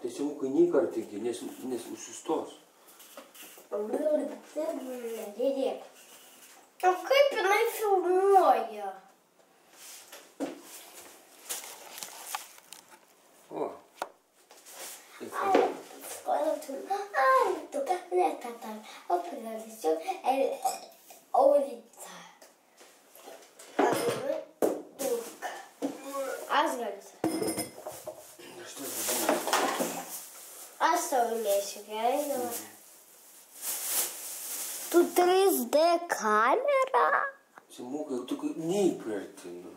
Tiesiog kai neįkartinti, nes užsistos. O kaip jinai filmuoja? O. Aš tau įmėsiu, gerai? Tu 3D kamera? Simukai, tu neįkartinu.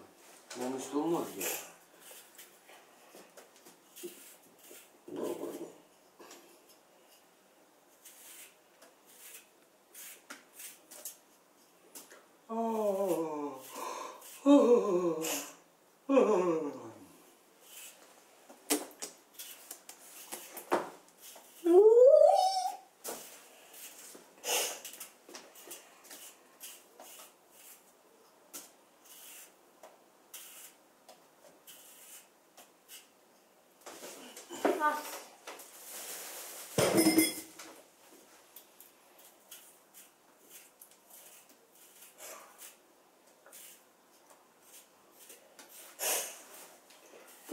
Nenusfilmuok ją.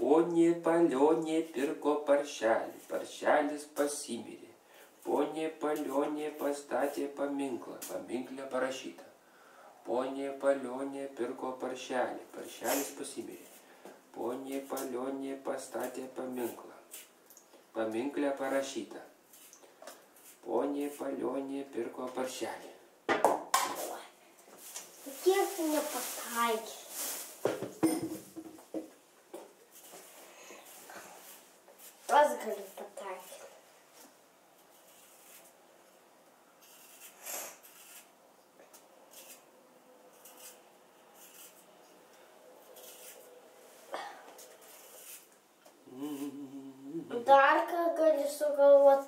Ponė Palionė pirko paršelį, paršelis pasimirė. Ponė Palionė pastatė paminklą, paminkle parašyta. Ponė Palionė pirko paršelį, paršelis pasimirė. Ponė Palionė pastatė paminklą, paminkle parašyta. Ponė Palionė pirko paršelį. Kiek nepataikė? Aš galiu pataikyti. Dar ką gali sugalvot,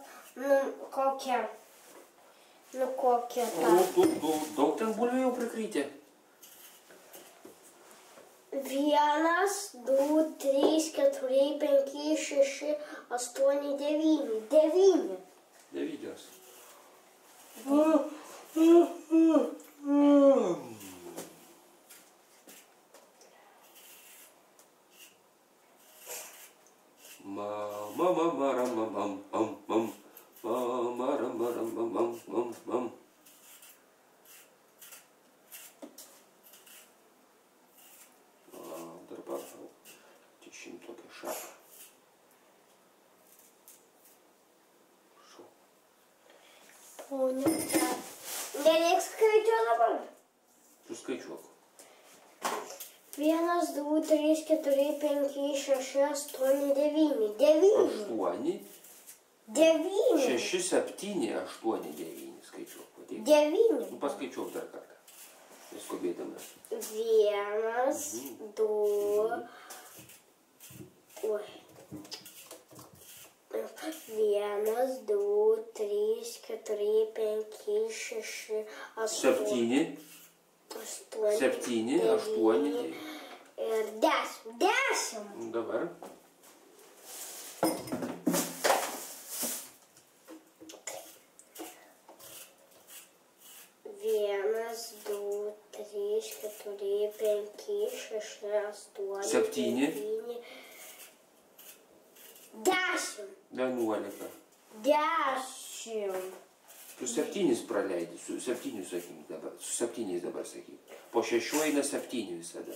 kokią tą. Daug ten bulvių jau prikrytė. 1, 2, 3, 4, 5, 6, 8, 9. 9. 9. Dabar tokį šaką. Nereiks skaičiuoti dabar. Suskaičiuok. 1, 2, 3, 4, 5, 6, 8, 9. 9. 9. 6, 7, 8, 9. Skaičiuok. 9. Paskaičiuok dar kartą. Neskubėdamas. 1, 2. Oi. 1, 2, 3, 4, 5, 6, 8. 7. 7, 8. Ir 10. 10. Dabar. 1, 2, 3, 4, 5, 6, 8. 7. 10. 11. 10. Tu 7 praleidi, su 7 sakyk dabar, su 7 dabar sakyk. Po 6 eina 7 visada.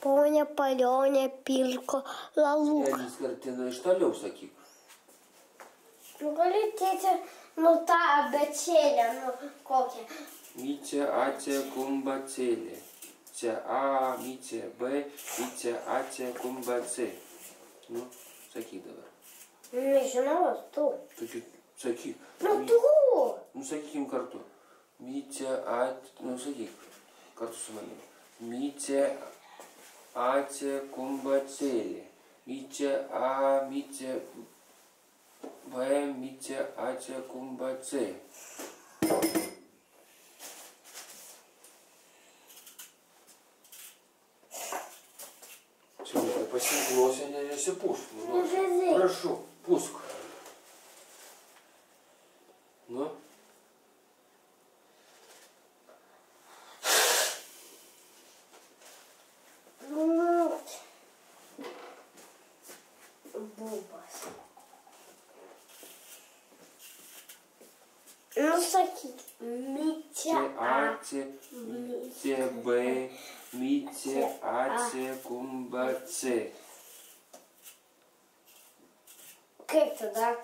Po ponia Palionė pilko lalūką. Elis kartina iš toliau sakyk. Nu, gali tėti, nu, tą abecėlę, nu, kokią. Mycia, ace, kumba, celė. Cia A, mycia B, mycia, ace, kumba, C. Nu, sakyk dabar. Nežinau, tu. Sakyk. Nu, tu. Nu, sakykim kartu. Mycia, ace, nu, sakyk. Kartu su manimi. Mycia, ace, kumba, celė. Mycia A, mycia B, mycia, ace, kumba, C. Čia pasiklausia, nesipūsk. Prašau, pūsk. Nu. Bubas. Nu, sakyk. Mycia A. Ace, mycia B, mycia, ace, kumba, C. Kaip tada?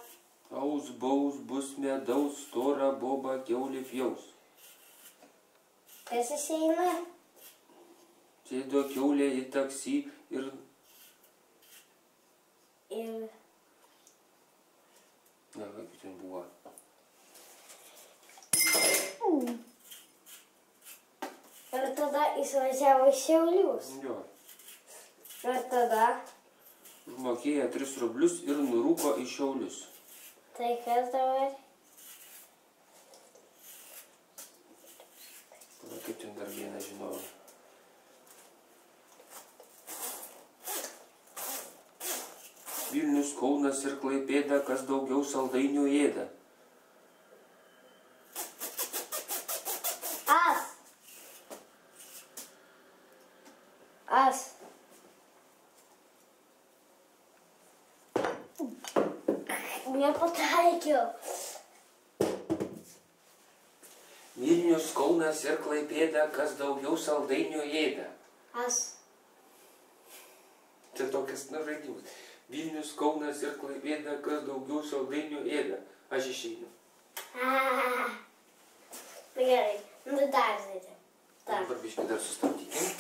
Aus, baus, bus medaus, stora, boba, kiaulė pjaus. Kas išeina? Sėdo kiaulė į taksi ir... Na, kaip ten buvo. Ir tada išvažiavo į Šiaulius. Jo. Ir tada? Užmokėjo 3 rublius ir nurūko į Šiaulius. Tai kas dabar? Tada kaip ten dar vieną žinojau. Vilnius, Kaunas ir Klaipėda, kas daugiau saldainių ėda. As. Nepataikiau. Vilnius, Kaunas ir Klaipėda, kas daugiau saldainių ėda. As. Čia tokias žaidimas. Vilnius, Kaunas ir Klaipėda, kas daugiau saldainių ėda. Aš išeinu. Na gerai, nu dar žaidžiam. Dabar biškį dar sustabdykim.